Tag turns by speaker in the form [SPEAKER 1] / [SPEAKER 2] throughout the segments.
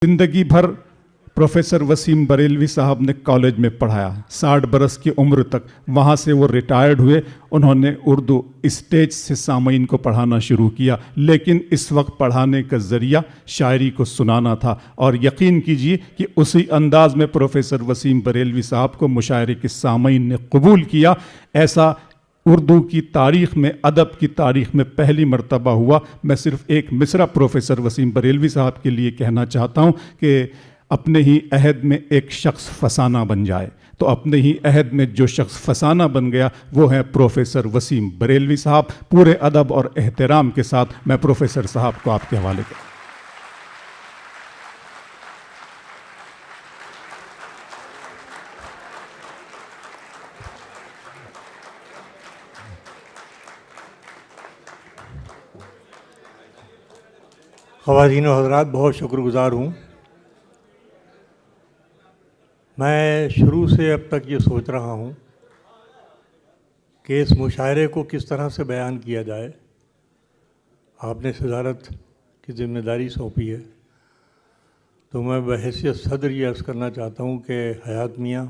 [SPEAKER 1] जिंदगी भर प्रोफेसर वसीम बरेलवी साहब ने कॉलेज में पढ़ाया, 60 बरस की उम्र तक। वहाँ से वो रिटायर्ड हुए। उन्होंने उर्दू स्टेज से सामईन को पढ़ाना शुरू किया, लेकिन इस वक्त पढ़ाने का ज़रिया शायरी को सुनाना था। और यकीन कीजिए कि उसी अंदाज में प्रोफेसर वसीम बरेलवी साहब को मुशायरे के सामईन ने कबूल किया। ऐसा उर्दू की तारीख़ में, अदब की तारीख़ में पहली मर्तबा हुआ। मैं सिर्फ़ एक मिसरा प्रोफेसर वसीम बरेलवी साहब के लिए कहना चाहता हूँ कि अपने ही अहद में एक शख्स फसाना बन जाए, तो अपने ही अहद में जो शख्स फसाना बन गया वो है प्रोफेसर वसीम बरेलवी साहब। पूरे अदब और एहतराम के साथ मैं प्रोफेसर साहब को आपके हवाले करता हूँ।
[SPEAKER 2] ख़वातीन व हज़रात, बहुत शुक्रगुज़ार हूँ। मैं शुरू से अब तक ये सोच रहा हूँ कि इस मुशायरे को किस तरह से बयान किया जाए। आपने सदारत की ज़िम्मेदारी सौंपी है, तो मैं बहैसियत सदर ये अर्ज़ करना चाहता हूँ कि हयात मियाँ,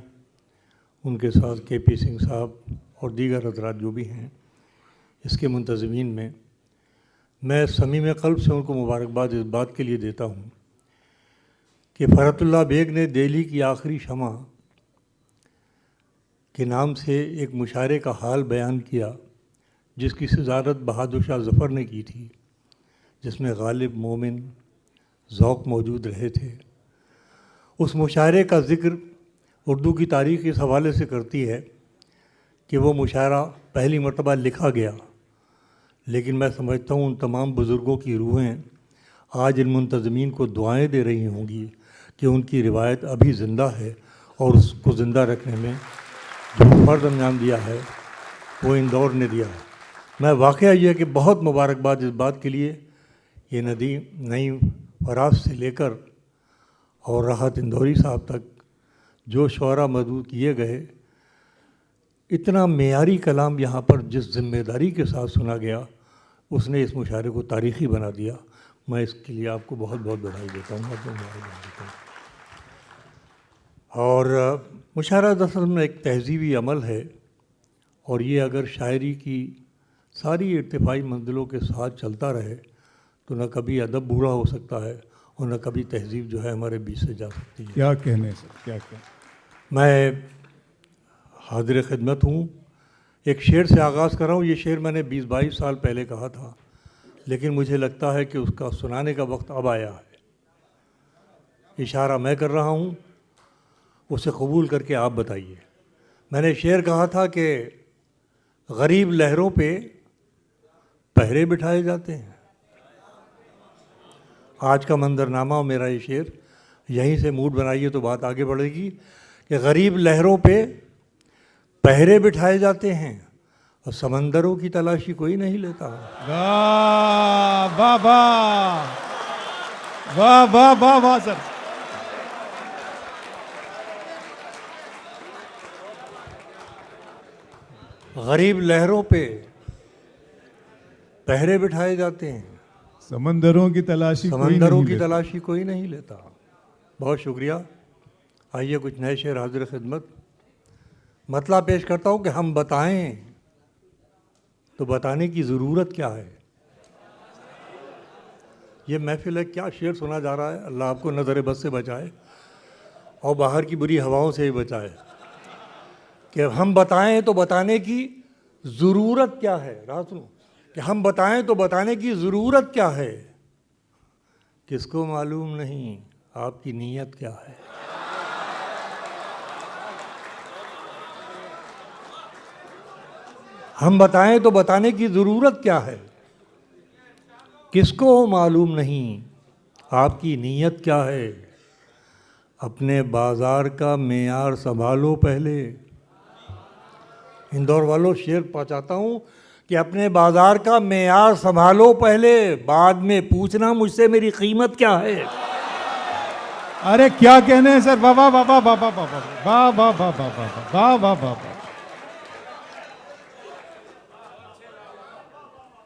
[SPEAKER 2] उनके साथ KP सिंह साहब और दीगर हज़रात जो भी हैं इसके मुंतज़मीन में, मैं समीम क़ल्ब से उनको मुबारकबाद इस बात के लिए देता हूँ कि फ़रहतुल्लाह बेग ने दिल्ली की आखिरी शमा के नाम से एक मुशायरे का हाल बयान किया, जिसकी सदारत बहादुर शाह ज़फ़र ने की थी, जिसमें गालिब, मोमिन, ज़ौक़ मौजूद रहे थे। उस मुशायरे का ज़िक्र उर्दू की तारीख़ इस हवाले से करती है कि वो मुशायरा पहली मरतबा लिखा गया, लेकिन मैं समझता हूँ उन तमाम बुज़ुर्गों की रूहें आज इन मुंतज़मीन को दुआएं दे रही होंगी कि उनकी रिवायत अभी ज़िंदा है और उसको ज़िंदा रखने में जो फ़र्ज़ अंजाम दिया है वो इन दौर ने दिया है। मैं वाक़या ये कि बहुत मुबारकबाद इस बात के लिए, ये नईम फराज से लेकर और राहत इंदौरी साहब तक जो शुअरा मदऊ किए गए, इतना मेयारी कलाम यहाँ पर जिस ज़िम्मेदारी के साथ सुना गया, उसने इस मुशायरे को तारीख़ी बना दिया। मैं इसके लिए आपको बहुत बहुत बधाई देता हूँ, बहुत मुबारकबाद देता हूँ। और मुशायरा दरअसल में एक तहज़ीबी अमल है, और ये अगर शायरी की सारी इर्तिफ़ाई मंजिलों के साथ चलता रहे तो न कभी अदब बूढ़ा हो सकता है और न कभी तहज़ीब जो है हमारे बीच से जा सकती है।
[SPEAKER 1] क्या कहने सर, क्या कहने।
[SPEAKER 2] मैं हाज़िर ख़िदमत हूँ। एक शेर से आगाज़ कर रहा हूँ। ये शेर मैंने 20-22 साल पहले कहा था, लेकिन मुझे लगता है कि उसका सुनाने का वक्त अब आया है। इशारा मैं कर रहा हूँ, उसे कबूल करके आप बताइए। मैंने शेर कहा था कि गरीब लहरों पे पहरे बिठाए जाते हैं। आज का मंजरनामा और मेरा ये शेर, यहीं से मूड बनाइए तो बात आगे बढ़ेगी कि गरीब लहरों पे पहरे बिठाए जाते हैं और समंदरों की तलाशी कोई नहीं लेता।
[SPEAKER 1] वाह वाह वाह वाह वाह वाह वाह सर।
[SPEAKER 2] गरीब लहरों पे पहरे बिठाए जाते हैं,
[SPEAKER 1] समंदरों की तलाशी
[SPEAKER 2] कोई नहीं लेता। बहुत शुक्रिया। आइए कुछ नए शेर हाजिर खिदमत। मतला पेश करता हूँ कि हम बताएं तो बताने की ज़रूरत क्या है। ये महफिल है, क्या शेर सुना जा रहा है। अल्लाह आपको नज़र बद से बचाए और बाहर की बुरी हवाओं से भी बचाए। कि हम बताएं तो बताने की ज़रूरत क्या है। रात सुनो कि हम बताएं तो बताने की ज़रूरत क्या है, किसको मालूम नहीं आपकी नीयत क्या है। हम बताएं तो बताने की ज़रूरत क्या है, किसको मालूम नहीं आपकी नीयत क्या है। अपने बाज़ार का मेयार संभालो पहले। इंदौर वालों, शेर पहुँचाता हूँ कि अपने बाज़ार का मेयार संभालो पहले, बाद में पूछना मुझसे मेरी कीमत क्या है।
[SPEAKER 1] अरे क्या कहने हैं सर। वाह वाह वाह वाह वाह वाह वाह वाह वाह वाह वाह वाह वाह।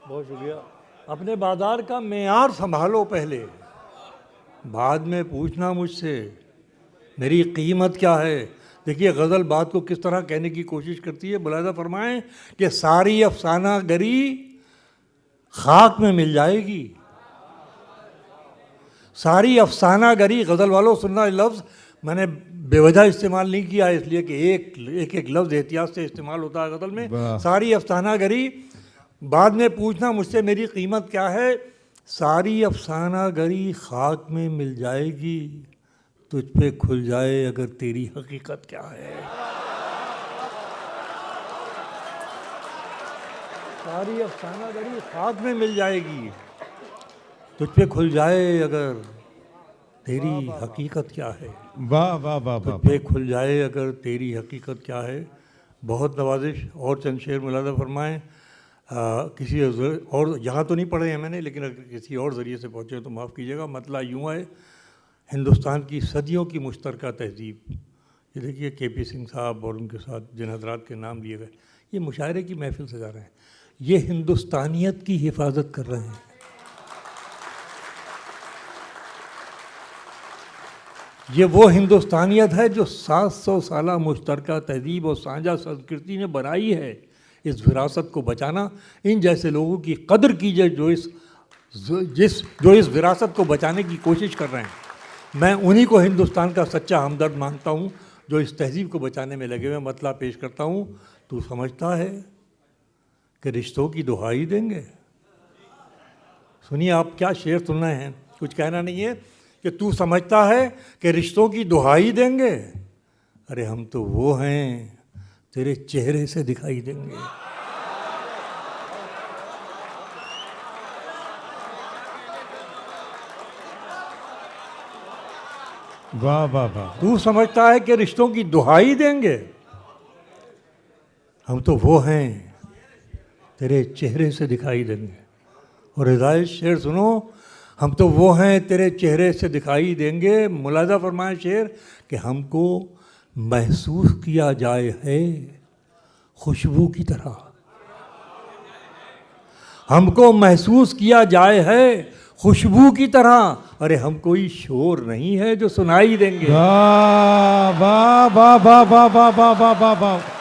[SPEAKER 2] बहुत शुक्रिया। अपने बाज़ार का मेयार संभालो पहले, बाद में पूछना मुझसे मेरी कीमत क्या है। देखिए गज़ल बात को किस तरह कहने की कोशिश करती है। मुलाहिज़ा फरमाएं कि सारी अफसाना गरी खाक में मिल जाएगी। सारी अफसाना गरी, गज़ल वालों सुनना लफ्ज़ मैंने बेवजह इस्तेमाल नहीं किया, इसलिए कि एक लफ्ज़ एहतियात से इस्तेमाल होता है गज़ल में। सारी अफसाना गरी, बाद में पूछना मुझसे मेरी कीमत क्या है। सारी अफसाना गरी खाक में मिल जाएगी, तुझ पे खुल जाए अगर तेरी हकीकत क्या है। सारी अफसाना गरी खाक में मिल जाएगी, तुझ पे खुल जाए अगर तेरी हकीकत क्या है।
[SPEAKER 1] वाह वाह वाह वाह।
[SPEAKER 2] तुझ पे खुल जाए अगर तेरी हकीकत क्या है। बहुत नवाजिश। और चंद शेर मुलादा फरमाएँ। किसी और यहाँ तो नहीं पढ़े हैं मैंने, लेकिन अगर किसी और ज़रिए से पहुँचे तो माफ़ कीजिएगा। मतला यूँ है, हिंदुस्तान की सदियों की मुश्तरका तहज़ीब। ये देखिए के.पी. सिंह साहब और उनके साथ जिन हज़रात के नाम लिए गए, ये मुशायरे की महफ़िल सजा रहे हैं, ये हिंदुस्तानियत की हिफाजत कर रहे हैं। ये वो हिंदुस्तानियत है जो 700 साला मुश्तरका तहज़ीब और साझा संस्कृति ने बनाई है। इस विरासत को बचाना, इन जैसे लोगों की कदर कीजिए जो इस विरासत को बचाने की कोशिश कर रहे हैं। मैं उन्हीं को हिंदुस्तान का सच्चा हमदर्द मानता हूँ जो इस तहज़ीब को बचाने में लगे हुए। मतला पेश करता हूँ। तू समझता है कि रिश्तों की दुहाई देंगे। सुनिए, आप क्या शेर सुन रहे हैं, कुछ कहना नहीं है कि तू समझता है कि रिश्तों की दुहाई देंगे। अरे हम तो वो हैं, तेरे चेहरे से दिखाई देंगे।
[SPEAKER 1] वाह वाह वाह।
[SPEAKER 2] तू समझता है कि रिश्तों की दुहाई देंगे, हम तो वो हैं, तेरे चेहरे से दिखाई देंगे। और हिदायत शेर सुनो, हम तो वो हैं, तेरे चेहरे से दिखाई देंगे। मुलाज़ा फरमाए शेर कि हमको महसूस किया जाए है खुशबू की तरह। हमको महसूस किया जाए है खुशबू की तरह। अरे हम कोई शोर नहीं है जो सुनाई देंगे।
[SPEAKER 1] वाह वाह वाह वाह वाह वाह वाह वाह वाह वाह।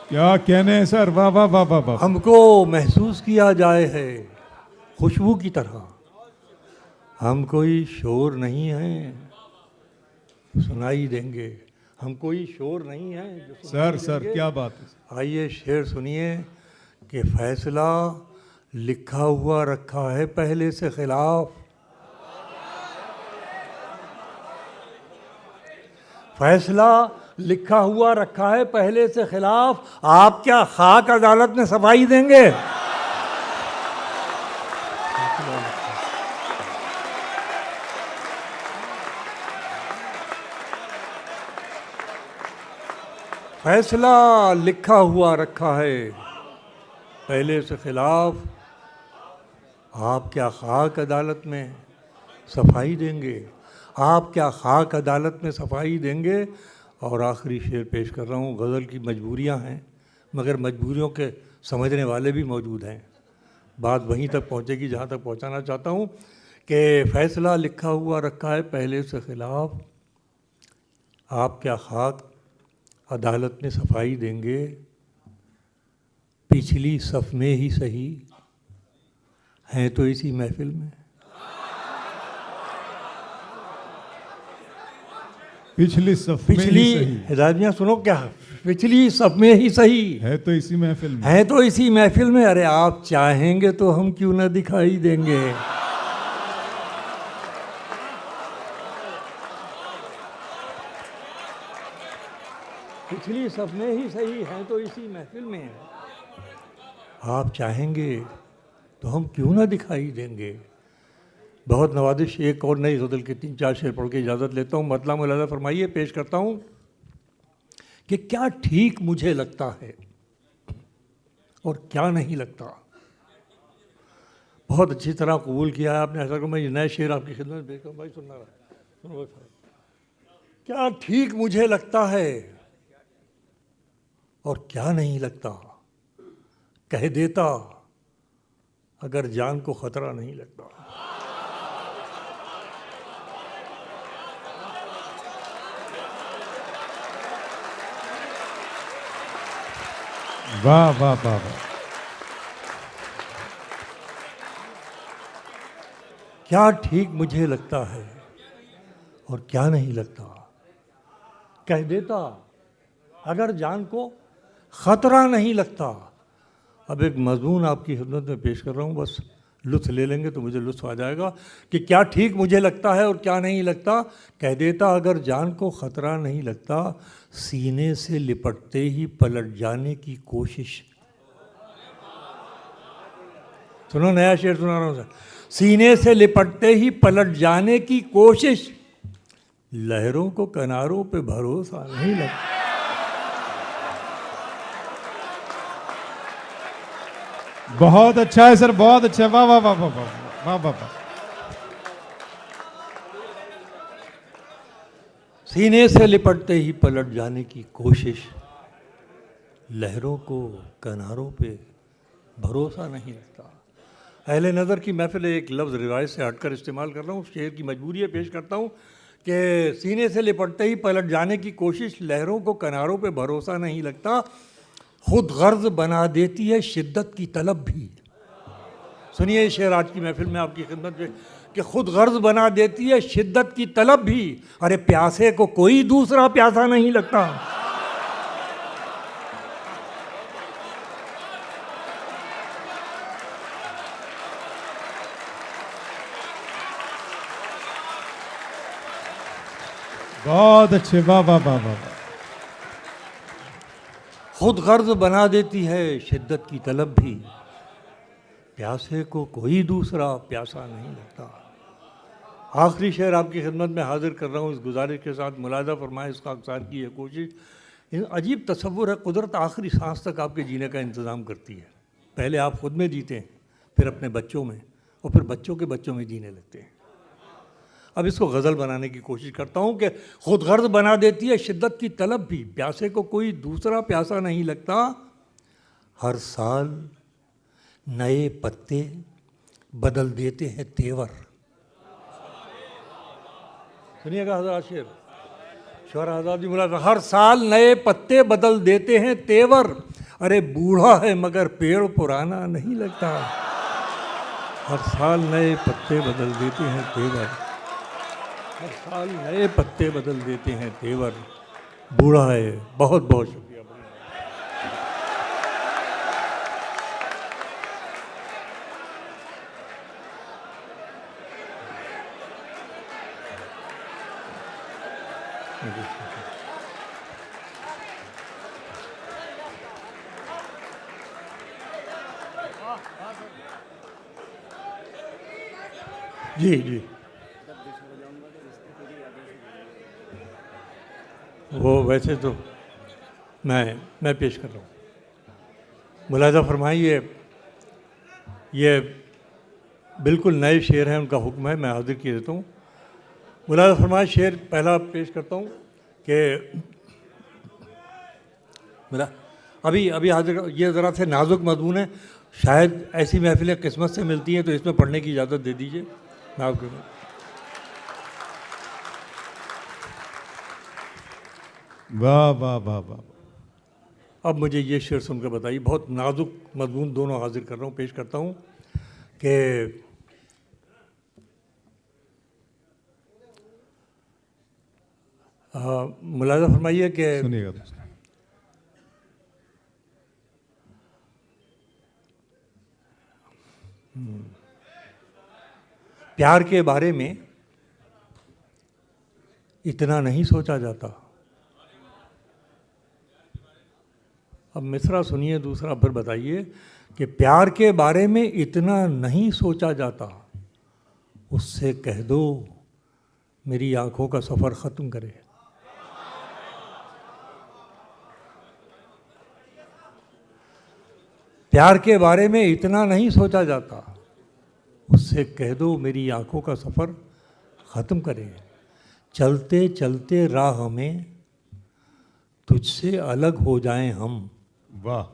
[SPEAKER 1] क्या कहने हैं सर, वाह वाह वाह वाह वाह।
[SPEAKER 2] हमको महसूस किया जाए है खुशबू की तरह। हम कोई शोर नहीं है, सुनाई देंगे। हम कोई शोर नहीं है जो सुनाई
[SPEAKER 1] सर
[SPEAKER 2] देंगे।
[SPEAKER 1] क्या बात है।
[SPEAKER 2] आइए शेर सुनिए कि फैसला लिखा हुआ रखा है पहले से खिलाफ। फैसला लिखा हुआ रखा है पहले से खिलाफ। आप क्या खाक अदालत में सफाई देंगे। फैसला लिखा हुआ रखा है पहले से खिलाफ। आप क्या खाक अदालत में सफाई देंगे। आप क्या खाक अदालत में सफाई देंगे। और आखिरी शेर पेश कर रहा हूँ। गज़ल की मजबूरियाँ हैं, मगर मजबूरियों के समझने वाले भी मौजूद हैं। बात वहीं तक पहुँचेगी जहाँ तक पहुँचाना चाहता हूँ कि फ़ैसला लिखा हुआ रखा है पहले से खिलाफ। आप क्या खाक अदालत में सफाई देंगे। पिछली सफ में ही सही, हैं तो इसी महफिल में।
[SPEAKER 1] पिछली सफ में ही सही,
[SPEAKER 2] हिदायतियाँ सुनो क्या, पिछली सफ में ही सही,
[SPEAKER 1] है तो इसी महफिल में।
[SPEAKER 2] है तो इसी महफिल में। अरे आप चाहेंगे तो हम क्यों ना दिखाई देंगे। पिछली सफ में ही सही, है तो इसी महफिल में। आप चाहेंगे तो हम क्यों ना दिखाई देंगे। बहुत नवाजिश। एक और नई गज़ल के 3-4 शेर पढ़ के इजाज़त लेता हूँ। मतला मुलाज़ा फरमाइए, पेश करता हूँ कि क्या ठीक मुझे लगता है और क्या नहीं लगता। बहुत अच्छी तरह कबूल किया है आपने। ऐसा को मैं ये नए शेर आपकी खिदमत में भेजता हूँ। भाई सुनना रहा, सुनो भाई। क्या ठीक मुझे लगता है और क्या नहीं लगता, कह देता अगर जान को खतरा नहीं लगता।
[SPEAKER 1] वाह वाह वाह वाह।
[SPEAKER 2] क्या ठीक मुझे लगता है और क्या नहीं लगता, कह देता अगर जान को खतरा नहीं लगता। अब एक मजमून आपकी खिदमत में पेश कर रहा हूँ, बस लुत्फ ले लेंगे तो मुझे लुत्फ आ जाएगा कि क्या ठीक मुझे लगता है और क्या नहीं लगता, कह देता अगर जान को खतरा नहीं लगता, सीने से लिपटते ही पलट जाने की कोशिश। सुनो, नया शेर सुना रहा हूँ सर। सीने से लिपटते ही पलट जाने की कोशिश, लहरों को किनारों पे भरोसा नहीं लगता।
[SPEAKER 1] बहुत अच्छा है सर, बहुत अच्छा। वाह वाह वाह वाह वाह वाह वाह वाह।
[SPEAKER 2] सीने से लिपटते ही पलट जाने की कोशिश, लहरों को किनारों पे भरोसा नहीं लगता। अहले नज़र की महफिल एक लफ्ज़ रिवायत से हटकर इस्तेमाल कर रहा हूँ, शेर की मजबूरी है, पेश करता हूँ कि सीने से लिपटते ही पलट जाने की कोशिश, लहरों को किनारों पे भरोसा नहीं लगता, खुद गर्ज बना देती है शिद्दत की तलब भी। सुनिए ये शेर आज की महफिल में आपकी खिदमत में कि खुद गर्ज बना देती है शिद्दत की तलब भी, अरे प्यासे को कोई दूसरा प्यासा नहीं लगता।
[SPEAKER 1] बहुत अच्छे, वाह वाह वाह वाह वाह।
[SPEAKER 2] खुद गर्ज बना देती है शिद्दत की तलब भी, प्यासे को कोई दूसरा प्यासा नहीं लगता। आखिरी शेर आपकी खिदमत में हाजिर कर रहा हूँ इस गुजारिश के साथ, मुलाजा फरमाएं इसका अक्सार की है कोशिश। अजीब तसव्वुर है, कुदरत आखिरी सांस तक आपके जीने का इंतज़ाम करती है। पहले आप खुद में जीते हैं, फिर अपने बच्चों में, और फिर बच्चों के बच्चों में जीने लगते हैं। अब इसको गज़ल बनाने की कोशिश करता हूँ कि खुद गर्ज बना देती है शिद्दत की तलब भी, प्यासे को कोई दूसरा प्यासा नहीं लगता, हर साल नए पत्ते बदल देते हैं तेवर। सुनिएगा हज़रात शेर, शौहर आज़ादी मुला, हर साल नए पत्ते बदल देते हैं तेवर, अरे बूढ़ा है मगर पेड़ पुराना नहीं लगता। हर साल नए पत्ते बदल देते हैं तेवर, हर साल नए पत्ते बदल देते हैं तेवर, बूढ़ा है। बहुत बहुत शुक्रिया। जी जी, वो वैसे तो मैं पेश कर रहा हूँ। मुलाजा फरमाइए, ये बिल्कुल नए शेर हैं, उनका हुक्म है, मैं हाजिर किए देता हूँ। मुलाजा फरमाइए, शेर पहला पेश करता हूँ कि मेरा अभी हाजिर, ये ज़रा से नाजुक मजमून है, शायद ऐसी महफिलें किस्मत से मिलती हैं, तो इसमें पढ़ने की इजाज़त दे दीजिए मैं आपको।
[SPEAKER 1] वाह वाह वाह वाह।
[SPEAKER 2] अब मुझे ये शेर सुनकर बताइए, बहुत नाजुक मजमून दोनों हाजिर कर रहा हूँ, पेश करता हूँ कि मुलाजा फरमाइए कि
[SPEAKER 1] सुनिएगा दोस्तों।
[SPEAKER 2] प्यार के बारे में इतना नहीं सोचा जाता। अब मिसरा सुनिए दूसरा, फिर बताइए कि प्यार के बारे में इतना नहीं सोचा जाता, उससे कह दो मेरी आंखों का सफ़र ख़त्म करे। प्यार के बारे में इतना नहीं सोचा जाता, उससे कह दो मेरी आंखों का सफ़र ख़त्म करे। चलते चलते राह में तुझसे अलग हो जाएं हम,
[SPEAKER 1] वाह।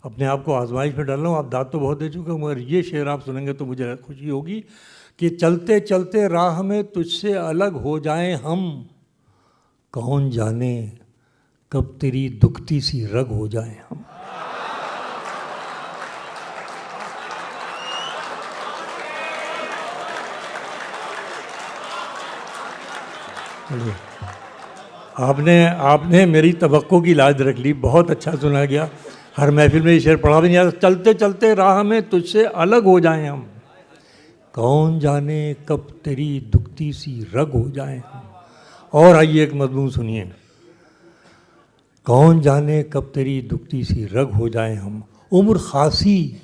[SPEAKER 2] अपने आप को आजमाइश में डाल रहा हूँ, आप दाद तो बहुत दे चुके हो, मगर ये शेर आप सुनेंगे तो मुझे खुशी होगी कि चलते चलते राह में तुझसे अलग हो जाएं हम, कौन जाने कब तेरी दुखती सी रग हो जाएं हम। आपने मेरी तवक्को की लाज रख ली, बहुत अच्छा सुना गया। हर महफिल में ये शेर पढ़ा भी नहीं आता। चलते चलते राह में तुझसे अलग हो जाएं हम, कौन जाने कब तेरी दुखती सी रग हो जाएं हम। और आइए एक मजमून सुनिए। कौन जाने कब तेरी दुखती सी रग हो जाएं हम, उम्र खासी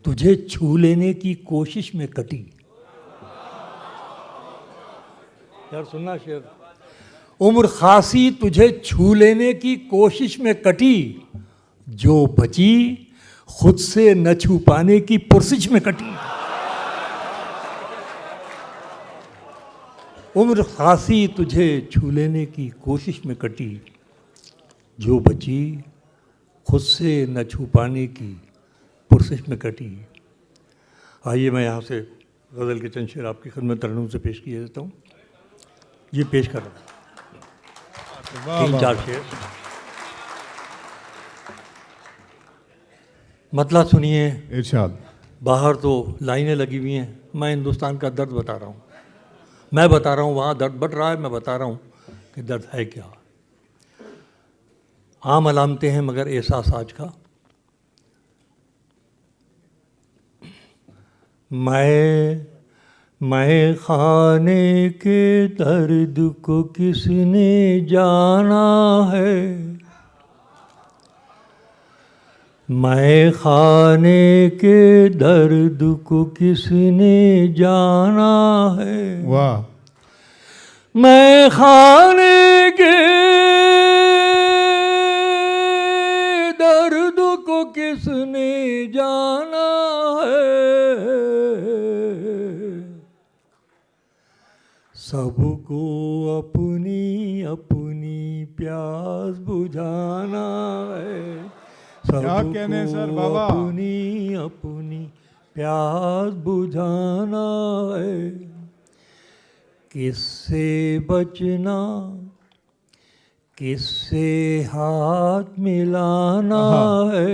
[SPEAKER 2] तुझे छू लेने की कोशिश में कटी। यार सुनना शेर। उम्र खासी तुझे छू लेने की कोशिश में कटी, जो बची खुद से न छू पाने की पुरसिश में कटी। उम्र खासी तुझे छू लेने की कोशिश में कटी, जो बची खुद से न छू पाने की पुरसिश में कटी। आइए मैं यहाँ से गज़ल के चंद शेर आपकी खिदमत तरन्नुम से पेश किए देता हूँ। ये पेश कर रहा हूँ 3-4 शेर। मतलब सुनिए।
[SPEAKER 1] इरशाद।
[SPEAKER 2] बाहर तो लाइनें लगी हुई हैं, मैं हिंदुस्तान का दर्द बता रहा हूँ। मैं बता रहा हूँ वहाँ दर्द बढ़ रहा है, मैं बता रहा हूँ कि दर्द है क्या। आम अलामतें हैं मगर एहसास आज का। मैं खाने के दर्द को किसने जाना है, मैं खाने के दर्द को किसने जाना है।
[SPEAKER 1] वाह।
[SPEAKER 2] मैं खाने के दर्द को किसने जाना है, सबको अपनी अपनी प्यास बुझाना है।
[SPEAKER 1] क्या कहने सर बाबा।
[SPEAKER 2] अपनी अपनी प्यास बुझाना है। किससे बचना किससे हाथ मिलाना है।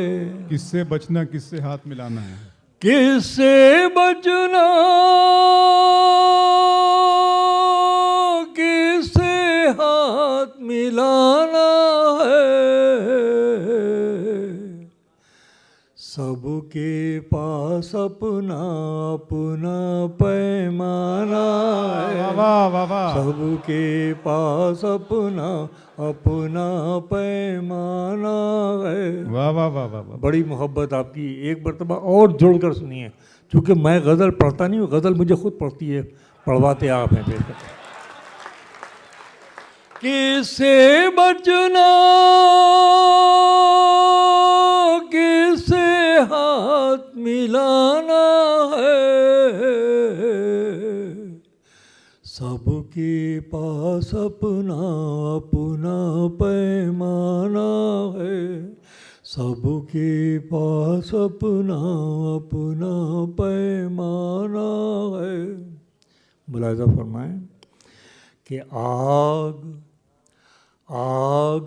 [SPEAKER 1] किससे बचना किससे हाथ मिलाना है।
[SPEAKER 2] किससे बचना किससे हाथ मिलाना है, सबके पास अपना अपना पैमाना है।
[SPEAKER 1] वाह वाह वाह।
[SPEAKER 2] सबके पास अपना अपना पैमाना है।
[SPEAKER 1] वाह वाह वाह वाह।
[SPEAKER 2] बड़ी मोहब्बत आपकी, एक मरतबा और जोड़कर सुनिए, क्योंकि मैं गज़ल पढ़ता नहीं हूँ, गज़ल मुझे खुद पढ़ती है, पढ़वाते आप हैं पेश करते। किससे बचना किससे हाथ मिलाना है, सबके पास अपना अपना पैमाना है। सबके पास अपना अपना पैमाना है। मुलाहिज़ा फरमाएं कि आग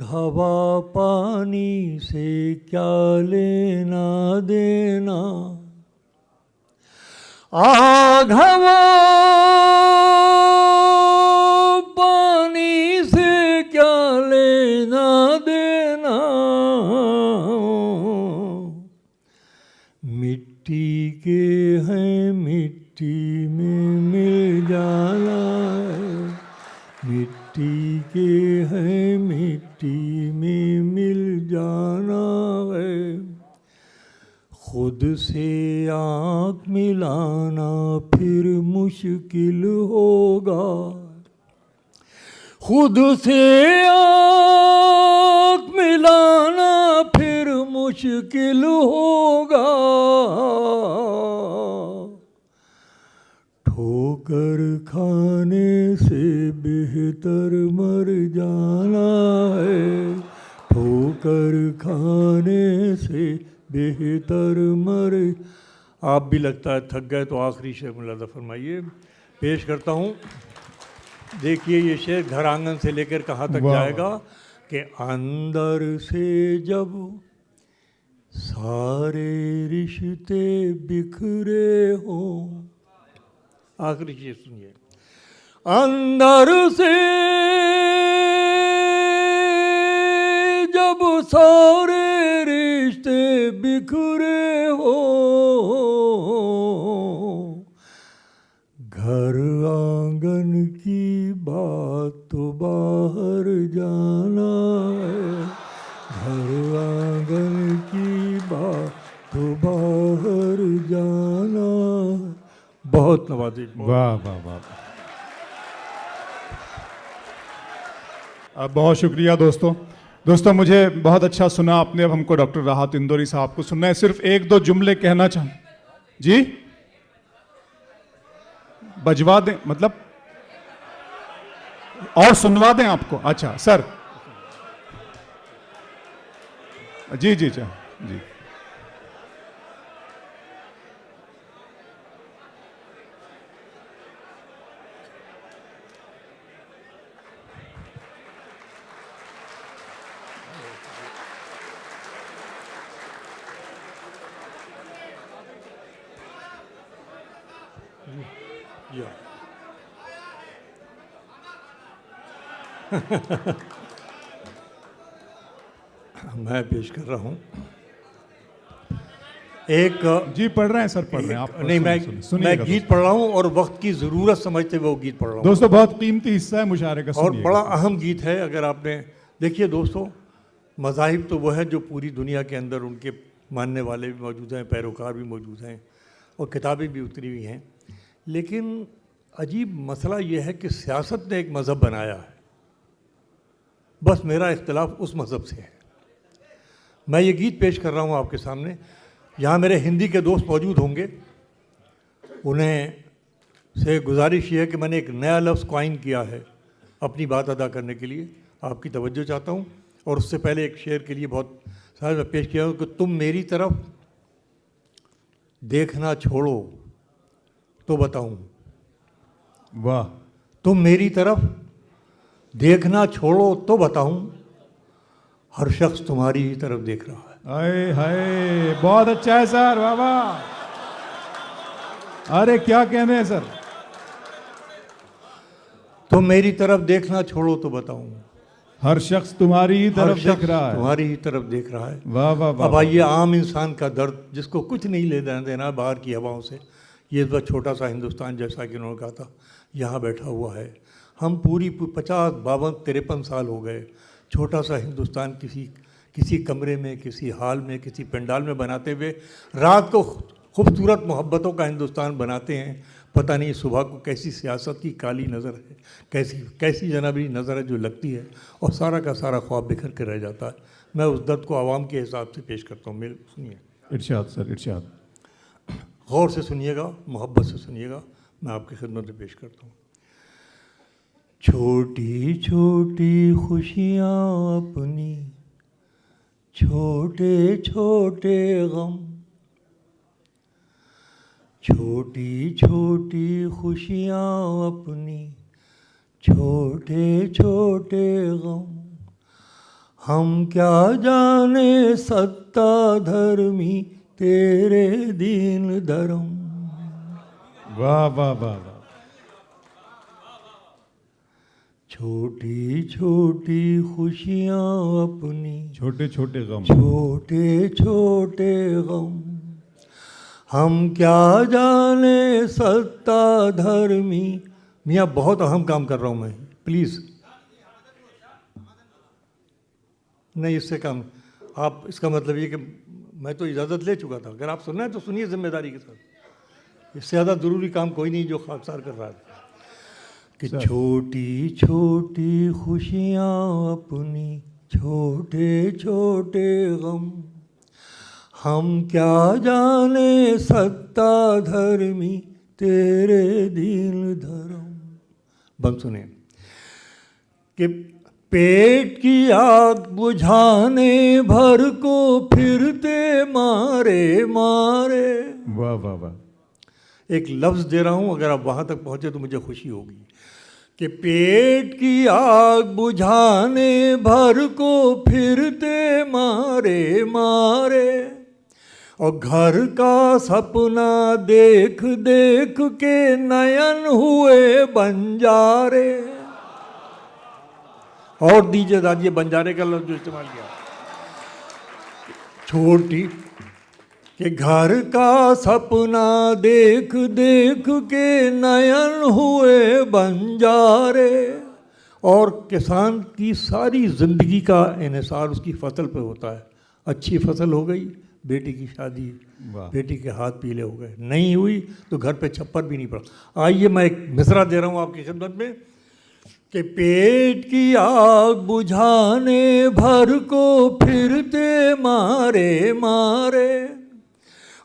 [SPEAKER 2] हवा पानी से क्या लेना देना, आग हवा पानी से क्या लेना देना, मिट्टी के हैं मिट्टी में मिल जाना है। मिट्टी के हैं मिट्टी में मिल जाना है। खुद से आँख मिलाना फिर मुश्किल होगा, खुद से आँख मिलाना फिर मुश्किल होगा। ठोकर खाने से बेहतर मर जाना ठोकर खाने से बेहतर मर। आप भी लगता है थक गए तो आखिरी शेर मुलाजा फरमाइए। पेश करता हूँ। देखिए ये शेर घर आंगन से लेकर कहाँ तक जाएगा कि अंदर से जब सारे रिश्ते बिखरे हों। आखिरी शेर सुनिए। अंदर से जब सारे रिश्ते बिखरे हो, घर आंगन की बात तो बाहर जाना है, घर आंगन की बात तो बाहर जाना है। बहुत नवाजी।
[SPEAKER 1] वाह वाह वाह। बहुत शुक्रिया दोस्तों मुझे बहुत अच्छा सुना आपने। अब हमको डॉक्टर राहत इंदौरी साहब को सुनना है। सिर्फ एक दो जुमले कहना चाहूँ जी, बजवा दें मतलब और सुनवा दें आपको? अच्छा सर जी जी जी जी।
[SPEAKER 2] मैं पेश कर रहा हूँ एक
[SPEAKER 1] जी। पढ़ रहे हैं सर, पढ़ रहे हैं आप?
[SPEAKER 2] नहीं, मैं गीत पढ़ रहा हूँ और वक्त की ज़रूरत समझते हुए वो गीत पढ़ रहा हूँ।
[SPEAKER 1] दोस्तों बहुत कीमती हिस्सा है मुशायरे का,
[SPEAKER 2] और बड़ा अहम गीत है। अगर आपने देखिए दोस्तों, मज़ाहिब तो वो है जो पूरी दुनिया के अंदर उनके मानने वाले भी मौजूद हैं, पैरोकार भी मौजूद हैं और किताबें भी उतरी हुई हैं। लेकिन अजीब मसला ये है कि सियासत ने एक मज़हब बनाया है। बस मेरा इख्तिलाफ उस मज़हब से है। मैं ये गीत पेश कर रहा हूँ आपके सामने। यहाँ मेरे हिंदी के दोस्त मौजूद होंगे, उन्हें से गुजारिश ये है कि मैंने एक नया लफ्ज़ कॉइन किया है अपनी बात अदा करने के लिए। आपकी तवज्जो चाहता हूँ। और उससे पहले एक शेर के लिए बहुत सारा मैं पेश किया हूँ कि तुम मेरी तरफ देखना छोड़ो तो बताऊँ।
[SPEAKER 1] वाह।
[SPEAKER 2] तुम मेरी तरफ देखना छोड़ो तो बताऊँ, हर शख्स तुम्हारी ही तरफ देख रहा है।
[SPEAKER 1] हाय हाय, बहुत अच्छा है सर, वाह वाह। अरे क्या कहने हैं सर।
[SPEAKER 2] तुम मेरी तरफ देखना छोड़ो तो बताऊं,
[SPEAKER 1] हर शख्स तुम्हारी ही तरफ देख रहा है।
[SPEAKER 2] तुम्हारी ही तरफ देख रहा है।
[SPEAKER 1] वाह वाह वाह।
[SPEAKER 2] अब आइए, आम इंसान का दर्द जिसको कुछ नहीं लेना देना बाहर की हवाओं से, ये बस छोटा सा हिंदुस्तान, जैसा कि उन्होंने कहा था, यहाँ बैठा हुआ है। हम पूरी 50, 52, 53 साल हो गए छोटा सा हिंदुस्तान किसी कमरे में, किसी हॉल में, किसी पंडाल में बनाते हुए रात को खूबसूरत मोहब्बतों का हिंदुस्तान बनाते हैं। पता नहीं सुबह को कैसी सियासत की काली नज़र है, कैसी जनाबी नज़र है जो लगती है, और सारा का सारा ख्वाब बिखर के रह जाता है। मैं उस दर्द को आवाम के हिसाब से पेश करता हूँ। मेरे सुनिए।
[SPEAKER 1] इरशाद सर, इरशाद।
[SPEAKER 2] गौर से सुनिएगा, मोहब्बत से सुनिएगा। मैं आपकी खिदमत में पेश करता हूँ। छोटी छोटी खुशियाँ अपनी, छोटे छोटे गम, छोटी छोटी खुशियाँ अपनी, छोटे छोटे गम, हम क्या जाने सत्ता धर्मी तेरे दीन धर्म।
[SPEAKER 1] वाह वाह वाह वाह।
[SPEAKER 2] छोटी छोटी खुशियाँ अपनी,
[SPEAKER 1] छोटे छोटे गम,
[SPEAKER 2] छोटे छोटे गम, हम क्या जाने सत्ता धर्मी। मियाँ बहुत अहम काम कर रहा हूँ मैं, प्लीज़। नहीं, इससे कम आप, इसका मतलब ये कि मैं तो इजाज़त ले चुका था। अगर आप सुनना है तो सुनिए जिम्मेदारी के साथ। इससे ज़्यादा ज़रूरी काम कोई नहीं जो खाकसार कर रहा है। कि छोटी छोटी खुशियाँ अपनी, छोटे छोटे गम, हम क्या जाने सत्ता धर्मी तेरे दीन धर्म। बम सुने कि पेट की आग बुझाने भर को फिरते मारे मारे।
[SPEAKER 1] वाह वाह वाह।
[SPEAKER 2] एक लफ्ज़ दे रहा हूँ, अगर आप वहाँ तक पहुँचे तो मुझे खुशी होगी कि पेट की आग बुझाने भर को फिरते मारे मारे, और घर का सपना देख देख के नयन हुए बंजारे। और दीजिए दादिए बंजारे का लफ्ज़ जो इस्तेमाल किया, छोटी कि घर का सपना देख देख के नयन हुए बंजारे। और किसान की सारी ज़िंदगी का इन्हिसार उसकी फसल पे होता है। अच्छी फसल हो गई, बेटी की शादी, बेटी के हाथ पीले हो गए, नहीं हुई तो घर पे छप्पर भी नहीं पड़ा। आइए मैं एक मिसरा दे रहा हूँ आपकी खिदमत में कि पेट की आग बुझाने भर को फिरते मारे मारे,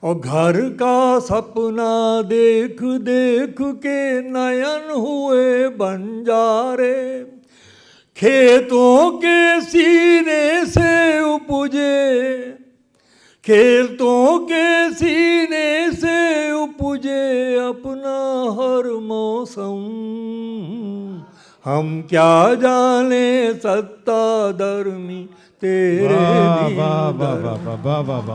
[SPEAKER 2] और घर का सपना देख देख के नयन हुए बंजारे। खेतों के सीने से उपजे, खेतों के सीने से उपजे अपना हर मौसम। हम क्या जाने सत्ता दरमी तेरे दीन दरम।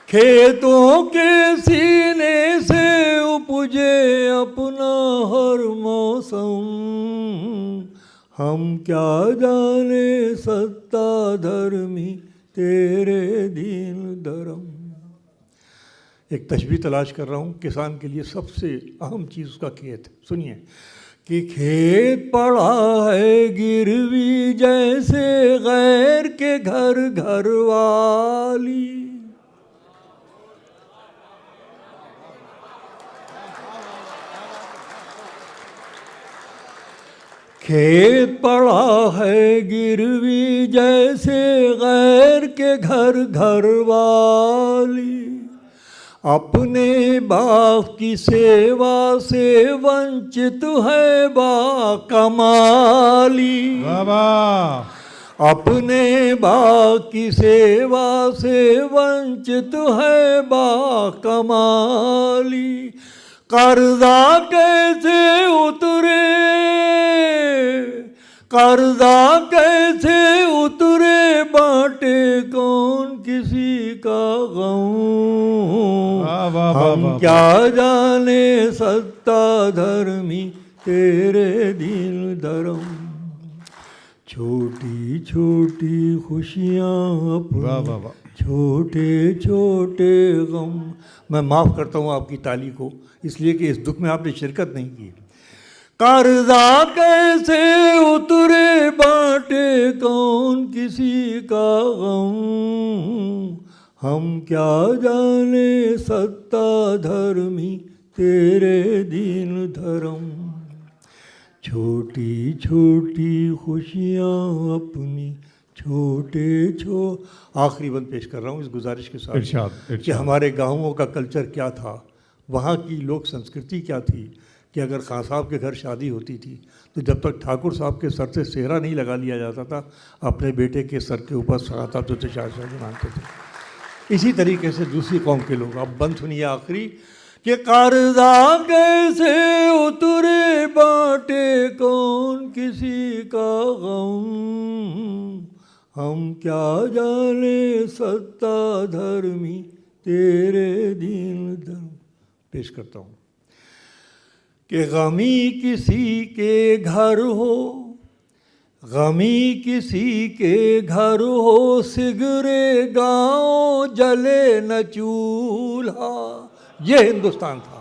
[SPEAKER 2] खेतों के सीने से उपजे अपना हर मौसम। हम क्या जाने सत्ता धर्मी तेरे दीन धर्म। एक तशबीह तलाश कर रहा हूँ, किसान के लिए सबसे अहम चीज़ उसका खेत। सुनिए कि खेत पड़ा है गिरवी जैसे गैर के घर घर वाली। खेत पड़ा है गिरवी जैसे गैर के घर घर वाली। अपने बाप की सेवा से वंचित है बाकमाली। अपने बाप की सेवा से वंचित है बाकमाली। कर्जा कैसे उतरे, कर्जा कैसे उतरे, बांटे कौन किसी का गम। हम क्या जाने सत्ता धर्मी तेरे दीन धर्म। छोटी छोटी खुशियाँ अपनी, छोटे छोटे गम। मैं माफ़ करता हूँ आपकी ताली को, इसलिए कि इस दुख में आपने शिरकत नहीं की। कर्जा कैसे उतरे, बांटे कौन किसी का गम। हम क्या जाने सत्ता धर्मी तेरे दीन धर्म। छोटी छोटी खुशियाँ अपनी, छोटे आखिरी बंद पेश कर रहा हूँ इस गुजारिश के साथ कि हमारे गाँवों का कल्चर क्या था, वहाँ की लोक संस्कृति क्या थी कि अगर खां साहब के घर शादी होती थी तो जब तक ठाकुर साहब के सर से सेहरा नहीं लगा लिया जाता था, अपने बेटे के सर के ऊपर खां साहब जो थे शादी मानते थे। इसी तरीके से दूसरी कौम के लोग, अब बंद सुनिए आखिरी कि कर्जा कैसे उतरे, बांटे कौन किसी का गम। हम क्या जाने सत्ता धर्मी तेरे दीन धर्म। पेश करता हूँ कि गमी किसी के घर हो, गमी किसी के घर हो, सिगरे गाँव जले न चूल्हा। ये हिंदुस्तान था।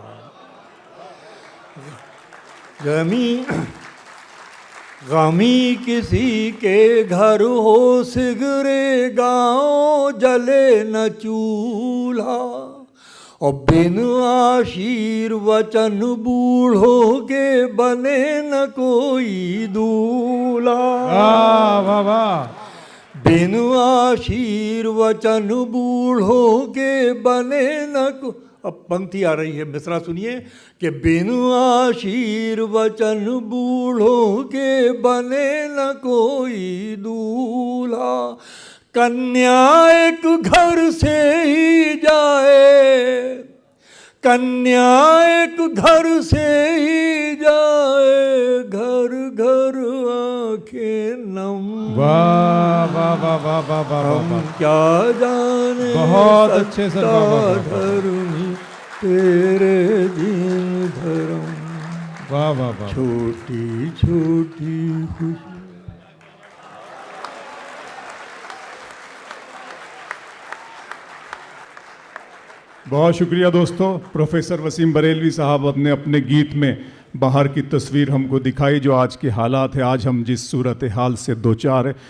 [SPEAKER 2] गमी किसी के घर हो, सिगरे गाँव जले न चूल्हा। और बिन आशीर्वचन बूढ़ों के बने न कोई दूल्हा। बिन आशीर्वचन बूढ़ों के बने न को। अब पंक्ति आ रही है, मिसरा सुनिए कि बिन आशीर्वचन बूढ़ों के बने न कोई दूल्हा, कन्या एक घर से ही जाए, कन्या एक घर से ही जाए, घर घर आंखें नम।
[SPEAKER 1] वाह वाह वाह वाह वाह वाह
[SPEAKER 2] हम
[SPEAKER 1] वाह,
[SPEAKER 2] क्या जाने
[SPEAKER 1] बहुत अच्छे सर, वाह, वाह, वाह, वाह।
[SPEAKER 2] धर्मी तेरे दिन धर्म,
[SPEAKER 1] वाह वाह वाह,
[SPEAKER 2] छोटी छोटी खुशी।
[SPEAKER 1] बहुत शुक्रिया दोस्तों। प्रोफेसर वसीम बरेलवी साहब ने अपने गीत में बाहर की तस्वीर हमको दिखाई जो आज के हालात है, आज हम जिस सूरत हाल से दो चार है।